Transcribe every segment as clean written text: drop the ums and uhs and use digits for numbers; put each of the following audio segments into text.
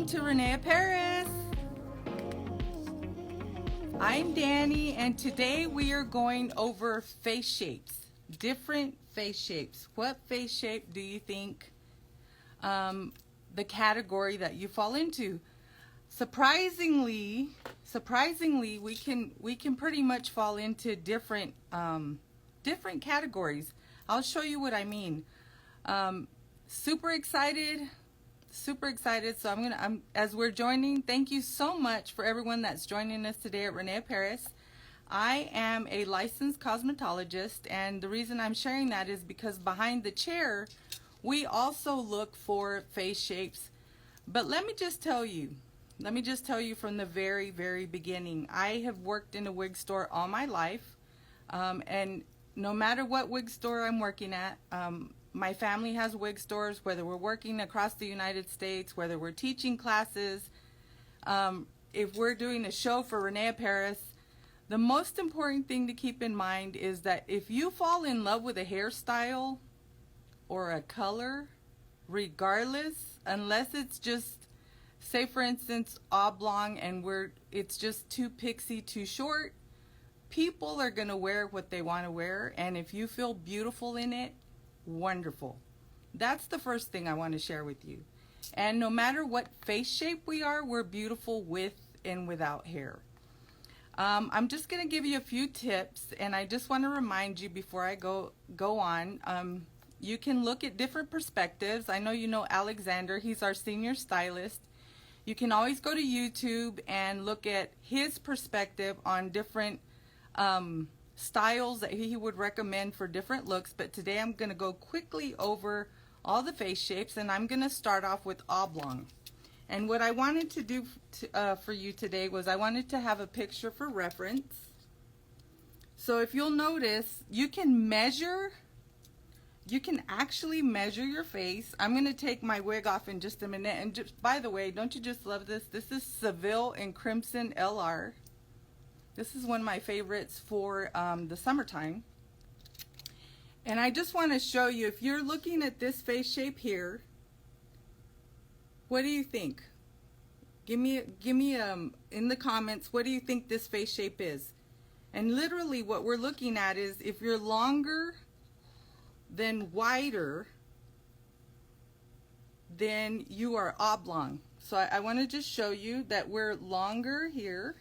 to René Paris. I'm Danny, and today we are going over face shapes, different face shapes. What face shape do you think the category that you fall into? Surprisingly, we can pretty much fall into different categories. I'll show you what I mean. Super excited. So as we're joining, thank you so much for everyone that's joining us today at René Paris. I am a licensed cosmetologist, and the reason I'm sharing that is because behind the chair, we also look for face shapes. But let me just tell you from the very, very beginning, I have worked in a wig store all my life, and no matter what wig store I'm working at, my family has wig stores, whether we're working across the United States, whether we're teaching classes, if we're doing a show for René Paris. The most important thing to keep in mind is that if you fall in love with a hairstyle or a color, regardless, unless it's just, say for instance, oblong and it's just too pixie, too short, people are going to wear what they want to wear, and if you feel beautiful in it, wonderful. That's the first thing I want to share with you. And no matter what face shape we are, we're beautiful with and without hair. I'm just going to give you a few tips, and I just want to remind you before I go on, you can look at different perspectives. I know you know Alexander, he's our senior stylist. You can always go to YouTube and look at his perspective on different styles that he would recommend for different looks. But today I'm going to go quickly over all the face shapes, and I'm going to start off with oblong. And what I wanted to do for you today was I wanted to have a picture for reference. So if you'll notice, you can actually measure your face. I'm going to take my wig off in just a minute. And just, by the way, don't you just love this? This is Seville in Crimson LR. This is one of my favorites for the summertime. And I just want to show you, if you're looking at this face shape here, what do you think? Give me in the comments, what do you think this face shape is? And literally what we're looking at is, if you're longer than wider, then you are oblong. So I want to just show you that we're longer here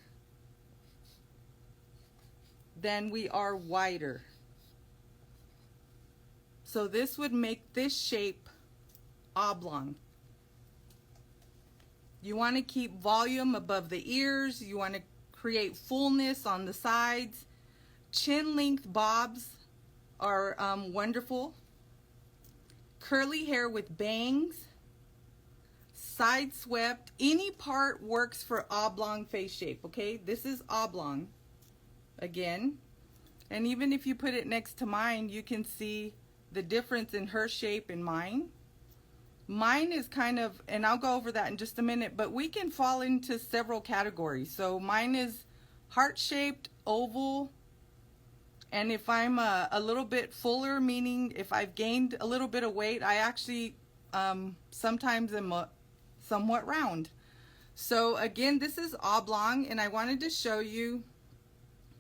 than we are wider. So this would make this shape oblong. You want to keep volume above the ears. You want to create fullness on the sides. Chin length bobs are wonderful. Curly hair with bangs. Side swept. Any part works for oblong face shape, okay? This is oblong. Again, and even if you put it next to mine, you can see the difference in her shape and mine. Mine is kind of, and I'll go over that in just a minute, but we can fall into several categories. So mine is heart-shaped, oval, and if I'm a little bit fuller, meaning if I've gained a little bit of weight, I actually sometimes am somewhat round. So again, this is oblong, and I wanted to show you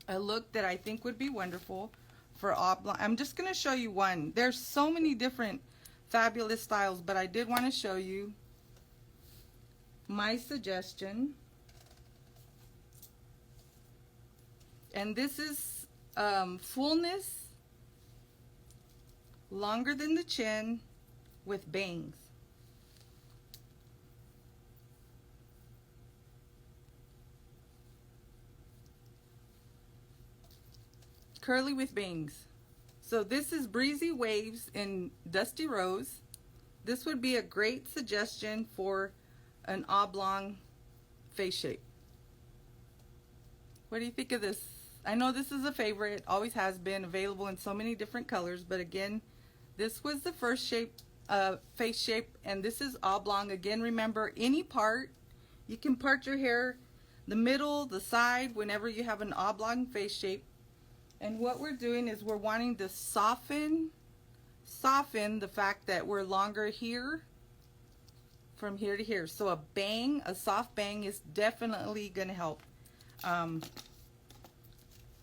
a look that I think would be wonderful for oblong. I'm just going to show you one. There's so many different fabulous styles, but I did want to show you my suggestion. And this is fullness, longer than the chin, with bangs. Curly with bangs. So this is Breezy Waves in Dusty Rose. This would be a great suggestion for an oblong face shape. What do you think of this? I know this is a favorite, always has been, available in so many different colors, but again, this was the first shape, face shape, and this is oblong. Again, remember, any part, you can part your hair, the middle, the side, whenever you have an oblong face shape. And what we're doing is we're wanting to soften the fact that we're longer here from here to here. So a bang, a soft bang is definitely going to help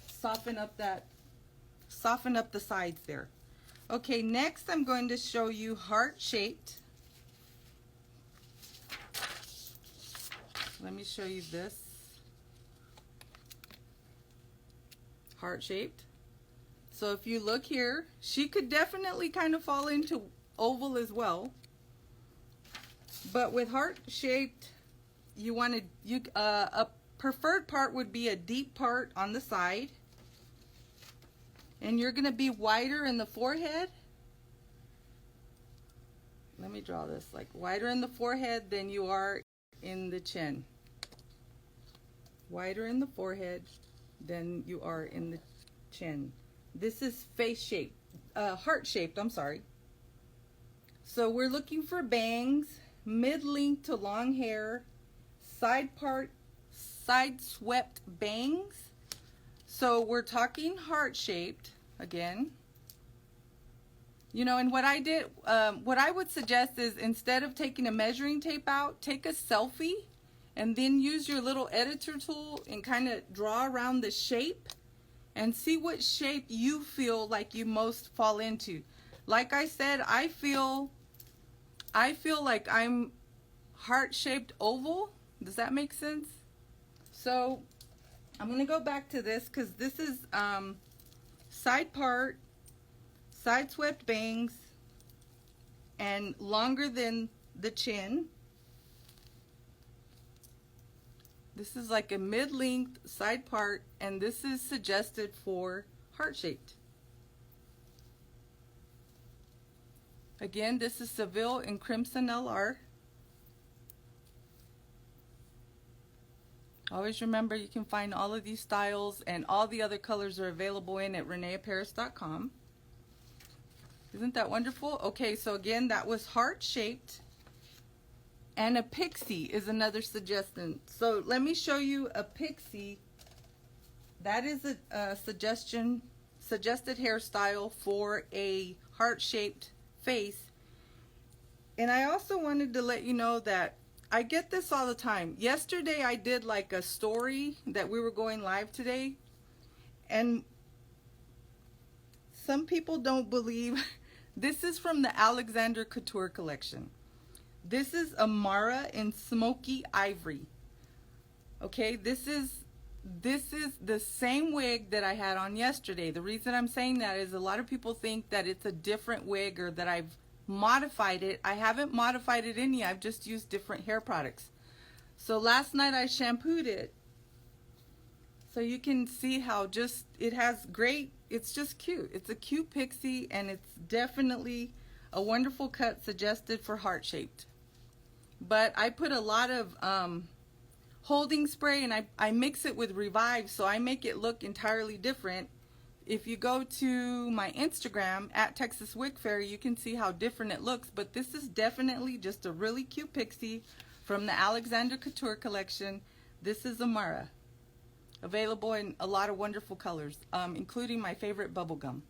soften up the sides there. Okay, next I'm going to show you heart-shaped. Let me show you this. Heart-shaped. So if you look here, she could definitely kind of fall into oval as well. But with heart-shaped, you want to, a preferred part would be a deep part on the side. And you're going to be wider in the forehead. Let me draw this, like wider in the forehead than you are in the chin. Wider in the forehead than you are in the chin. This is face shaped, heart shaped, I'm sorry. So we're looking for bangs, mid-length to long hair, side swept bangs. So we're talking heart shaped again. You know, and what I did, what I would suggest is instead of taking a measuring tape out, take a selfie and then use your little editor tool and kind of draw around the shape and see what shape you feel like you most fall into. Like I said, I feel like I'm heart-shaped oval. Does that make sense? So I'm going to go back to this because this is side part, side swept bangs, and longer than the chin. This is like a mid-length side part, and this is suggested for heart-shaped. Again, this is Seville in Crimson LR. Always remember you can find all of these styles and all the other colors are available in at reneaparis.com. Isn't that wonderful? Okay, so again, that was heart-shaped. And a pixie is another suggestion. So let me show you a pixie. That is a suggested hairstyle for a heart-shaped face. And I also wanted to let you know that I get this all the time. Yesterday I did like a story that we were going live today. And some people don't believe. This is from the Alexander Couture Collection. This is Amore in Smoky Ivory. Okay, this is the same wig that I had on yesterday. The reason I'm saying that is a lot of people think that it's a different wig or that I've modified it. I haven't modified it any. I've just used different hair products. So last night I shampooed it. So you can see how just it has great, it's just cute. It's a cute pixie and it's definitely a wonderful cut suggested for heart-shaped. But I put a lot of holding spray and I mix it with Revive, so I make it look entirely different. If you go to my Instagram at Texas Wig Fair, you can see how different it looks. But this is definitely just a really cute pixie from the Alexander Couture Collection. This is Amore. Available in a lot of wonderful colors, including my favorite bubblegum.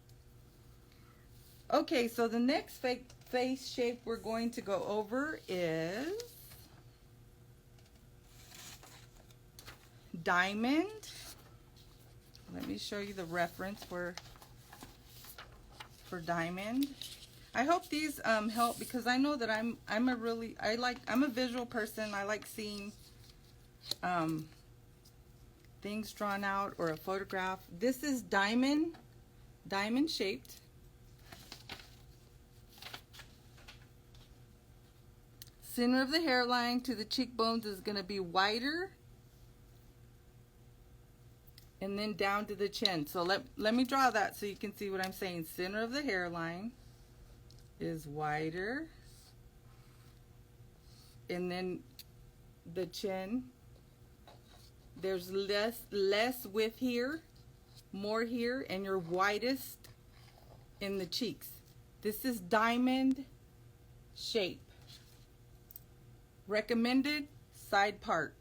Okay, so the next face shape we're going to go over is diamond. Let me show you the reference for diamond. I hope these help because I know that I'm a visual person. I like seeing things drawn out or a photograph. This is diamond shaped. Center of the hairline to the cheekbones is going to be wider, and then down to the chin. So let me draw that so you can see what I'm saying. Center of the hairline is wider, and then the chin, there's less width here, more here, and you're widest in the cheeks. This is diamond shape. Recommended side part.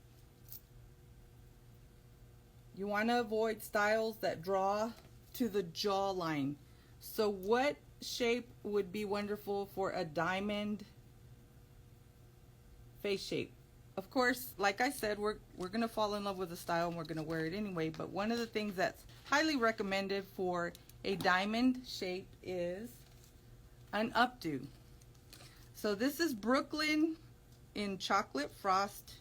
You want to avoid styles that draw to the jawline. So what shape would be wonderful for a diamond face shape. Of course, like I said, we're gonna fall in love with the style and we're gonna wear it anyway. But one of the things that's highly recommended for a diamond shape is an updo. So this is Brooklyn in Chocolate Frost.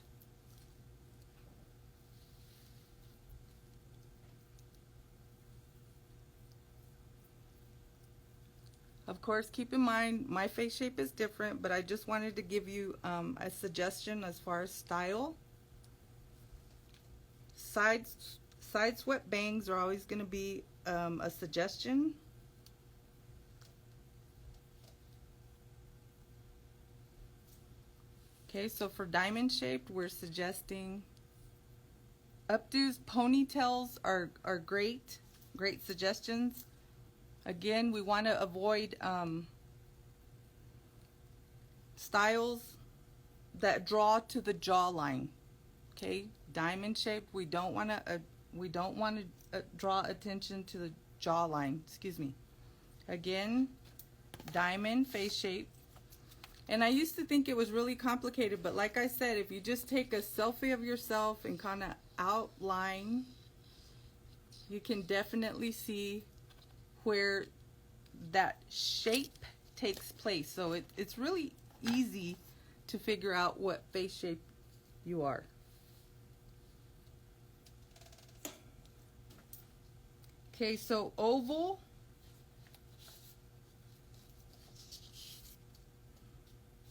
Of course, keep in mind my face shape is different, but I just wanted to give you a suggestion as far as style. Side swept bangs are always going to be a suggestion. Okay, so for diamond shaped, we're suggesting updos. Ponytails are great suggestions. Again, we want to avoid styles that draw to the jawline. Okay, diamond shaped, we don't want to draw attention to the jawline. Excuse me. Again, diamond face shape. And I used to think it was really complicated, but like I said, if you just take a selfie of yourself and kind of outline, you can definitely see where that shape takes place. So it's really easy to figure out what face shape you are. Okay, so oval.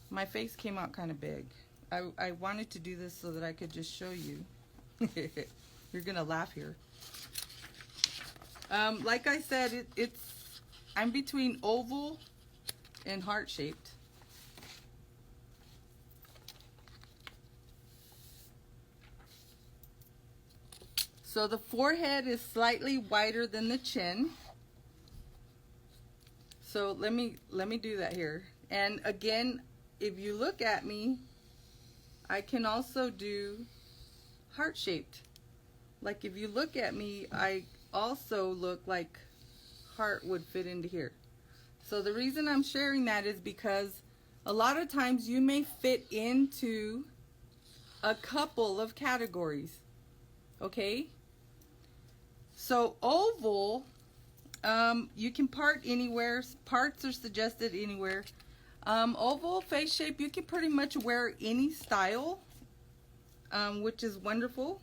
My face came out kind of big. I wanted to do this so that I could just show you. You're gonna laugh here. Like I said, I'm between oval and heart shaped. So the forehead is slightly wider than the chin. So let me do that here. And again, if you look at me, I can also do heart shaped. Like if you look at me, I also look like heart would fit into here. So the reason I'm sharing that is because a lot of times you may fit into a couple of categories. Okay? So oval, you can part anywhere. Parts are suggested anywhere. Oval face shape, you can pretty much wear any style, which is wonderful.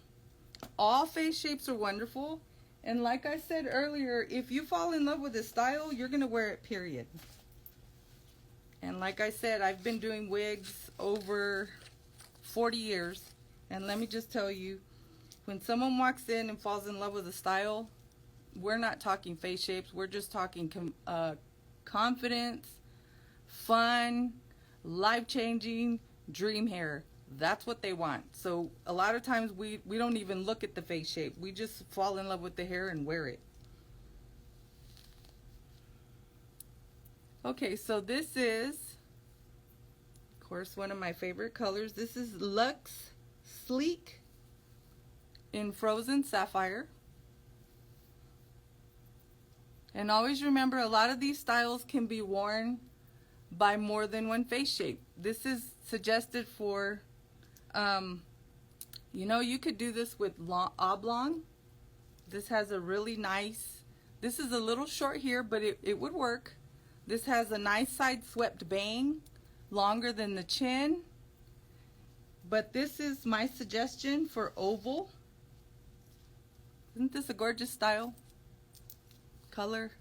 All face shapes are wonderful. And like I said earlier, if you fall in love with a style, you're going to wear it, period. And like I said, I've been doing wigs over 40 years. And let me just tell you, when someone walks in and falls in love with a style, we're not talking face shapes. We're just talking confidence, fun, life-changing, dream hair. That's what they want. So a lot of times we don't even look at the face shape. We just fall in love with the hair and wear it. Okay, so this is, of course, one of my favorite colors. This is Luxe Sleek in Frozen Sapphire. And always remember, a lot of these styles can be worn by more than one face shape. This is suggested for, you know, you could do this with oblong. This has a really nice, this is a little short here, but it would work. This has a nice side swept bang, longer than the chin. But this is my suggestion for oval. Isn't this a gorgeous style? Color.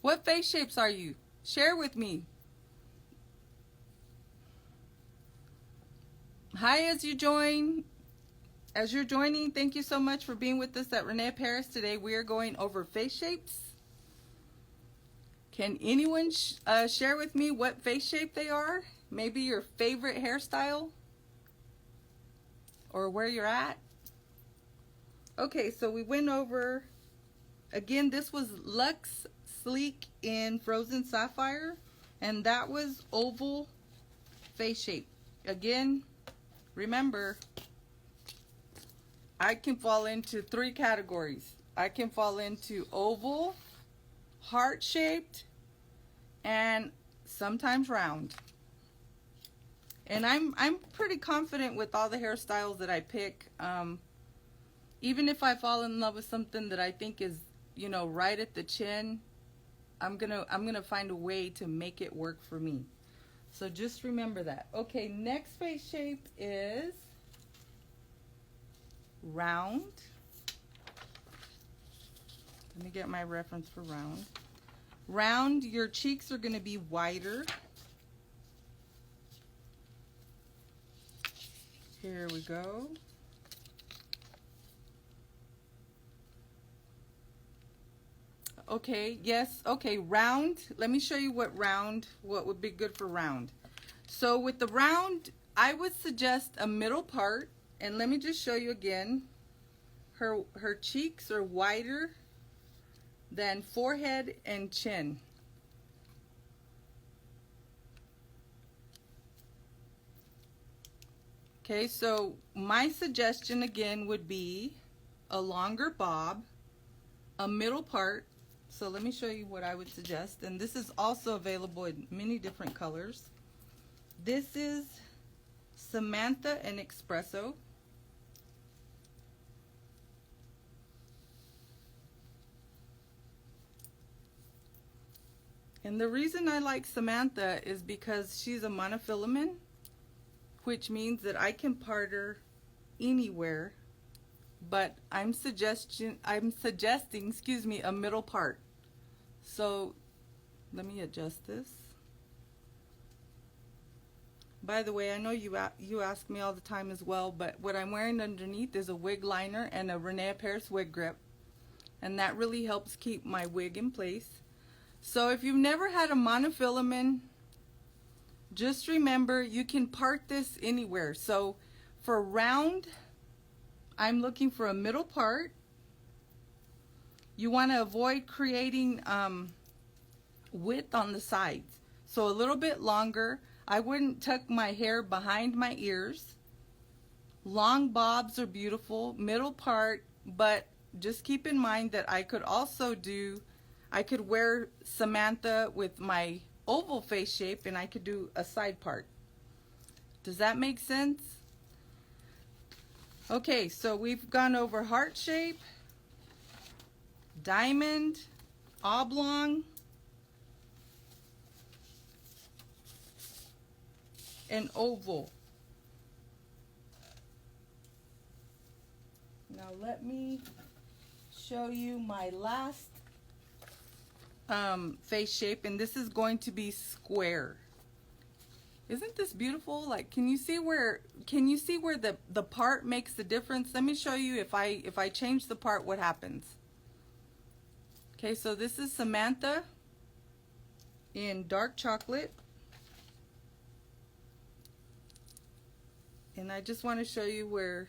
What face shapes are you? Share with me. Hi, as you're joining, thank you so much for being with us at René Paris today. We are going over face shapes. Can anyone share with me what face shape they are? Maybe your favorite hairstyle? Or where you're at? Okay, so we went over, again, this was Luxe Sleek in Frozen Sapphire, and that was oval face shape. Again, remember, I can fall into 3 categories. I can fall into oval, heart-shaped, and sometimes round. And I'm pretty confident with all the hairstyles that I pick. Even if I fall in love with something that I think is, you know, right at the chin, I'm gonna find a way to make it work for me. So just remember that. Okay, next face shape is round. Let me get my reference for round. Round, your cheeks are going to be wider. Here we go. Okay, yes, okay, round. Let me show you what would be good for round. So with the round, I would suggest a middle part, and let me just show you again. Her cheeks are wider than forehead and chin. Okay, so my suggestion again would be a longer bob, a middle part. So let me show you what I would suggest. And this is also available in many different colors. This is Samantha and Espresso. And the reason I like Samantha is because she's a monofilament, which means that I can part her anywhere, but I'm suggesting, excuse me, a middle part. So let me adjust this. By the way, I know you ask me all the time as well, but what I'm wearing underneath is a wig liner and a René Paris wig grip, and that really helps keep my wig in place. So if you've never had a monofilament, just remember you can part this anywhere. So for round, I'm looking for a middle part. You want to avoid creating width on the sides. So a little bit longer. I wouldn't tuck my hair behind my ears. Long bobs are beautiful, middle part, but just keep in mind that I could also I could wear Samantha with my oval face shape, and I could do a side part. Does that make sense? Okay, so we've gone over heart shape, diamond, oblong, and oval. Now let me show you my last face shape, and this is going to be square. Isn't this beautiful? Like, can you see where the part makes the difference? Let me show you if I change the part, what happens. Okay, so this is Samantha in dark chocolate, and I just want to show you where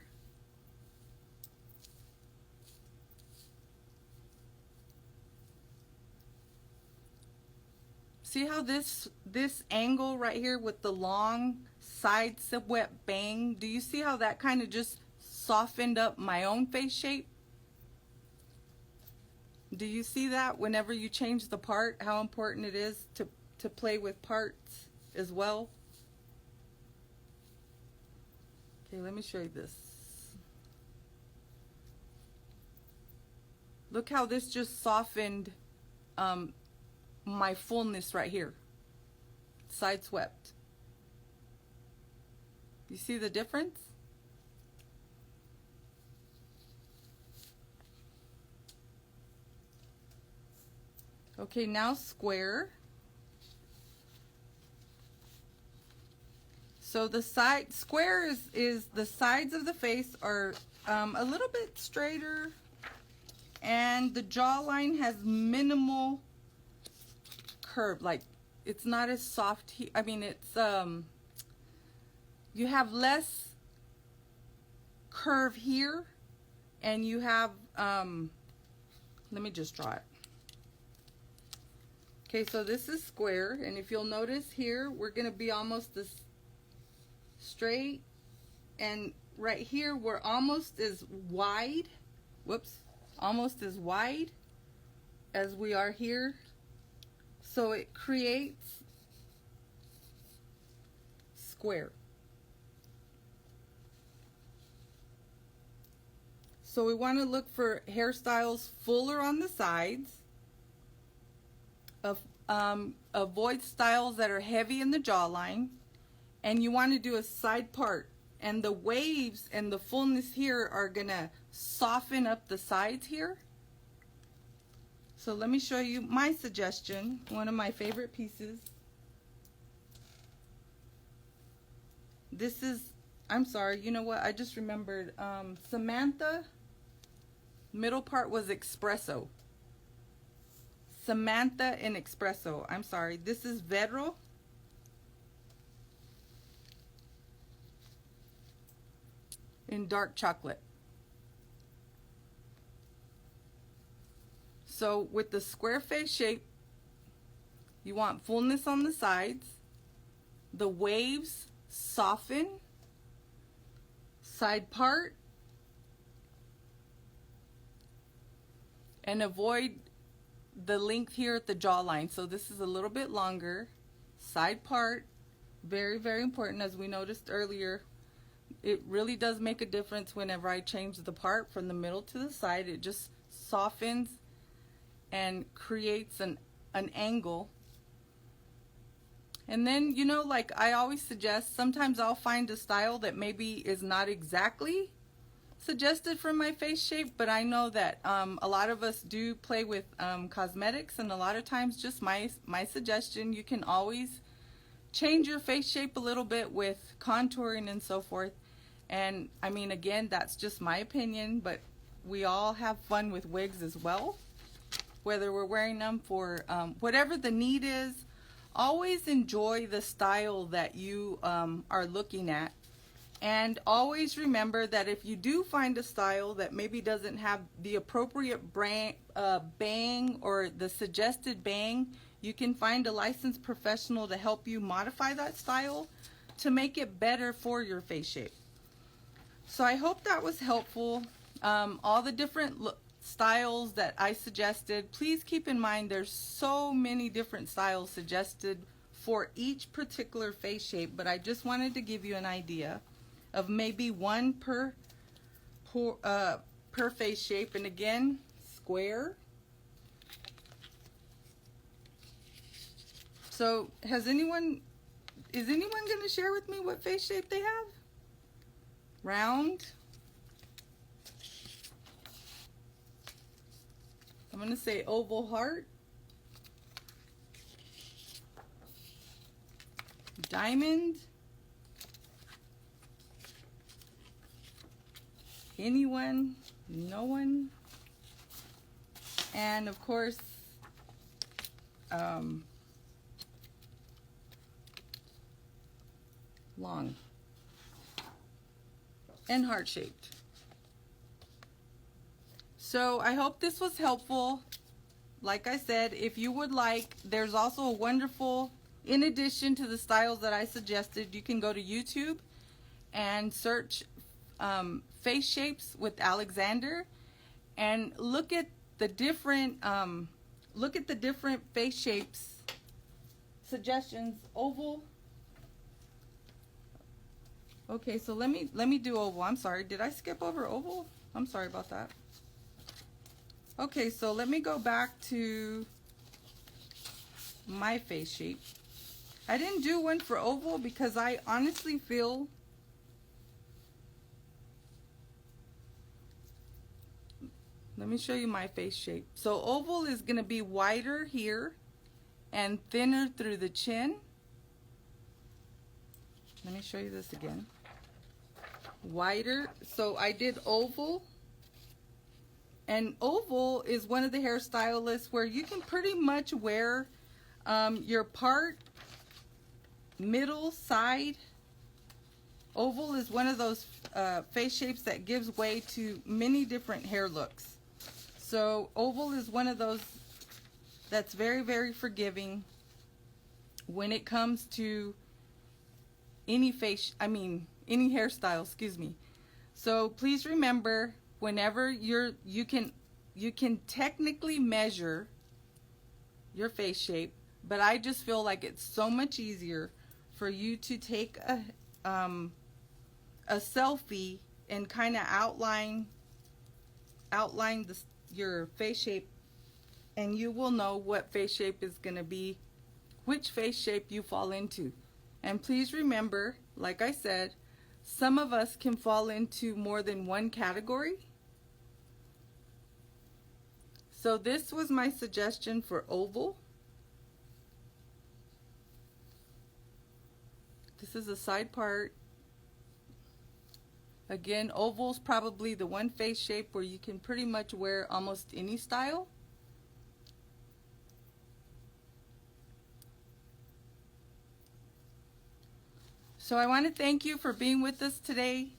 see how this angle right here with the long side swept bang, do you see how that kind of just softened up my own face shape? Do you see that whenever you change the part, how important it is to play with parts as well? Okay, let me show you this. Look how this just softened my fullness right here, side swept. You see the difference? Okay, now square. So the square is the sides of the face are a little bit straighter, and the jawline has minimal curve. Like, it's not as soft. I mean, it's you have less curve here, and you have let me just draw it. Okay, so this is square, and if you'll notice here, we're gonna be almost this straight, and right here we're almost as wide, almost as wide as we are here. So it creates square. So we want to look for hairstyles fuller on the sides. Avoid styles that are heavy in the jawline. And you want to do a side part. And the waves and the fullness here are going to soften up the sides here. So let me show you my suggestion, one of my favorite pieces. This is, I'm sorry, you know what, I just remembered, Samantha, middle part was espresso. Samantha and espresso, I'm sorry. This is Vedro. In dark chocolate. So with the square face shape, you want fullness on the sides. The waves soften. Side part. And avoid the length here at the jawline. So this is a little bit longer. Side part. Very, very important, as we noticed earlier. It really does make a difference whenever I change the part from the middle to the side. It just softens and creates an angle. And then, you know, like I always suggest, sometimes I'll find a style that maybe is not exactly suggested for my face shape, but I know that a lot of us do play with cosmetics, and a lot of times just my suggestion, you can always change your face shape a little bit with contouring and so forth. And I mean, again, that's just my opinion, but we all have fun with wigs as well, whether we're wearing them for whatever the need is. Always enjoy the style that you are looking at, and always remember that if you do find a style that maybe doesn't have the appropriate bang or the suggested bang, you can find a licensed professional to help you modify that style to make it better for your face shape. So I hope that was helpful. All the different styles that I suggested, please keep in mind there's so many different styles suggested for each particular face shape, but I just wanted to give you an idea of maybe one per face shape. And again, square. So is anyone going to share with me what face shape they have? Round. I'm going to say oval heart. Diamond. Anyone? No one? And of course, long and heart-shaped. So I hope this was helpful. Like I said, if you would like, there's also a wonderful, in addition to the styles that I suggested, you can go to YouTube and search face shapes with Alexander, and look at the different face shapes suggestions. Oval. Okay, so let me do oval. I'm sorry, did I skip over oval? I'm sorry about that. Okay, so let me go back to my face shape. I didn't do one for oval because I honestly feel let me show you my face shape. So oval is going to be wider here and thinner through the chin. Let me show you this again. Wider. So I did oval. And oval is one of the hairstylists where you can pretty much wear your part, middle, side. Oval is one of those face shapes that gives way to many different hair looks. So oval is one of those that's very, very forgiving when it comes to any any hairstyle, excuse me. So please remember, whenever you can technically measure your face shape, but I just feel like it's so much easier for you to take a selfie and kind of outline outline your face shape, and you will know what face shape is going to be, which face shape you fall into. And please remember, like I said, some of us can fall into more than one category. So this was my suggestion for oval. This is a side part. Again, oval's probably the one face shape where you can pretty much wear almost any style. So I want to thank you for being with us today.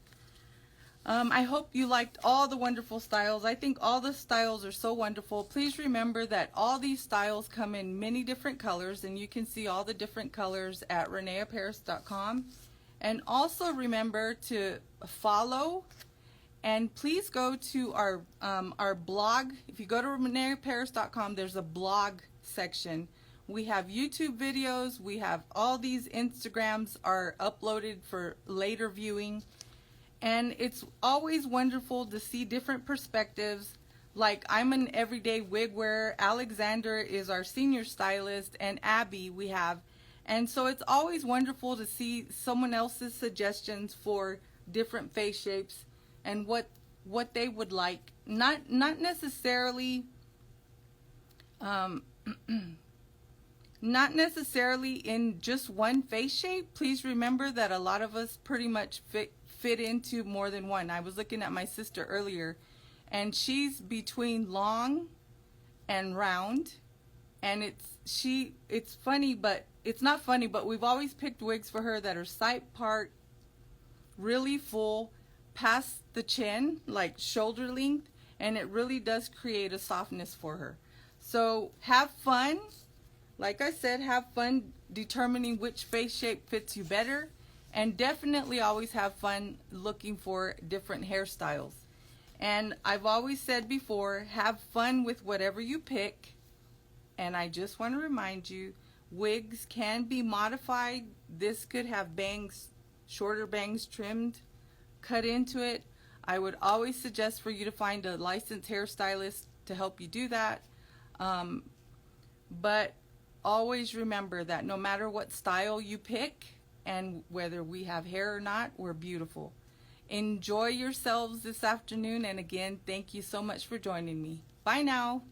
I hope you liked all the wonderful styles. I think all the styles are so wonderful. Please remember that all these styles come in many different colors, and you can see all the different colors at reneaparis.com. And also remember to follow, and please go to our blog. If you go to reneaparis.com, there's a blog section. We have YouTube videos, we have all these Instagrams are uploaded for later viewing, and it's always wonderful to see different perspectives. Like, I'm an everyday wig wearer, Alexander is our senior stylist, and Abby we have. And so it's always wonderful to see someone else's suggestions for different face shapes and what they would like. Not necessarily not necessarily in just one face shape. Please remember that a lot of us pretty much fit into more than one. I was looking at my sister earlier, and she's between long and round, and it's funny, but it's not funny, but we've always picked wigs for her that are side part, really full, past the chin, like shoulder length, and it really does create a softness for her. So have fun. Like I said, have fun determining which face shape fits you better, and definitely always have fun looking for different hairstyles. And I've always said before, have fun with whatever you pick. And I just want to remind you, wigs can be modified. This could have bangs, shorter bangs trimmed, cut into it. I would always suggest for you to find a licensed hairstylist to help you do that. But always remember that no matter what style you pick, and whether we have hair or not, we're beautiful. Enjoy yourselves this afternoon, and again, thank you so much for joining me. Bye now.